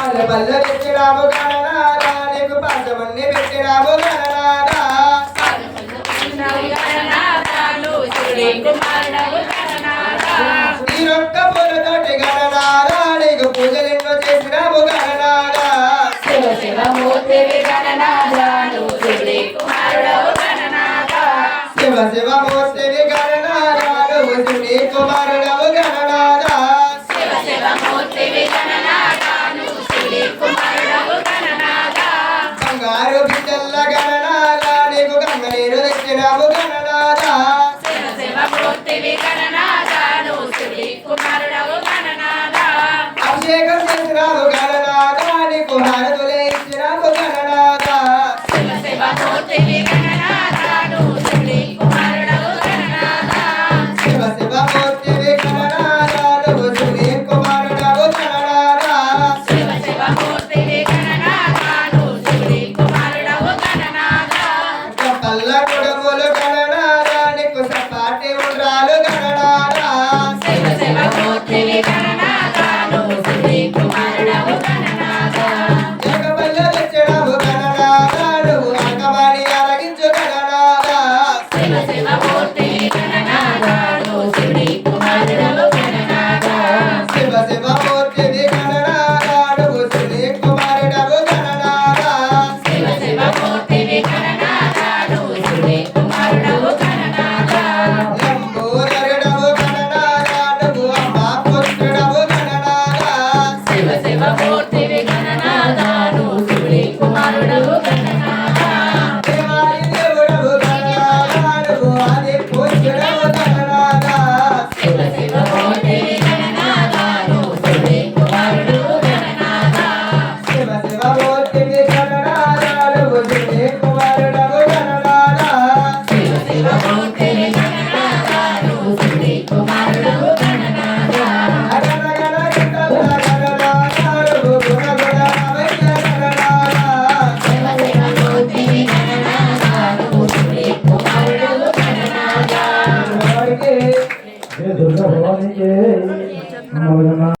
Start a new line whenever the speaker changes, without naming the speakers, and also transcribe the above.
పల్ల పెట్టినాము గణనాదా నీకు పంచమన్ని పెట్టినాము గణనాదా నీరొక్క పూలతోటి గణనాదా నీకు పూజలెన్నో చేసినాము గణనాదా
శివ శివ మూర్తివి గణనాదా నువ్వు శివుడి కుమారుడవు గణనాదా
శివ శివ మూర్తివి గణనాదా నువ్వు శివుడి కుమారుడవు గణనాదా
శివ శివ మూర్తివి గణనాదా నువ్వు శివుడి కుమారుడవు గణనాదా
బంగారు బిడ్డల్ల గణనాదా నీకు గంగనీరు తెచ్చినాము గణనాదా
శివ శివ మూర్తివి గణనాదా నువ్వు శివుడి కుమారుడవు గణనాదా
అభిషేకం చేసినాము గణనాదా నీకు హారతులే ఇచ్చినాము గణనాదా
శివ శివ మూర్తివి గణనాదా నువ్వు శివుడి కుమారుడవు గణనాదా
శివ శివ మూర్తివి గణనాదా నువ్వు శివుడి కుమారుడవు గణనాదా
శివ శివ మూర్తివి గణనాదా నువ్వు శివుడి కుమారుడవు గణనాదా
పల్ల కుడుములు గణనాదా నీకు సపాటి ఉండ్రాలు గణనాదా
శివ శివ మూర్తివి గణనాదా నువ్వు శివుడి కుమారుడవు గణనాదా
జగపల్ల తెచ్చినాము గణనాదా నువ్వు అంగమాని అరగించు గణనాదా
శివ శివ మూర్తివి గణనాదా నువ్వు శివుడి కుమారుడవు గణనాదా
శివ శివ మూర్తివి గణనాదా నువ్వు శివుడి కుమారుడవు గణనాదా
శివ శివ మూర్తివి గణనాదా నువ్వు శివుడి కుమారుడవు గణనాదా
లంబోదరుడవు గణనాదా నువ్వు అమ్మ పుత్రుడవు గణనాదా
శివ శివ మూర్తివి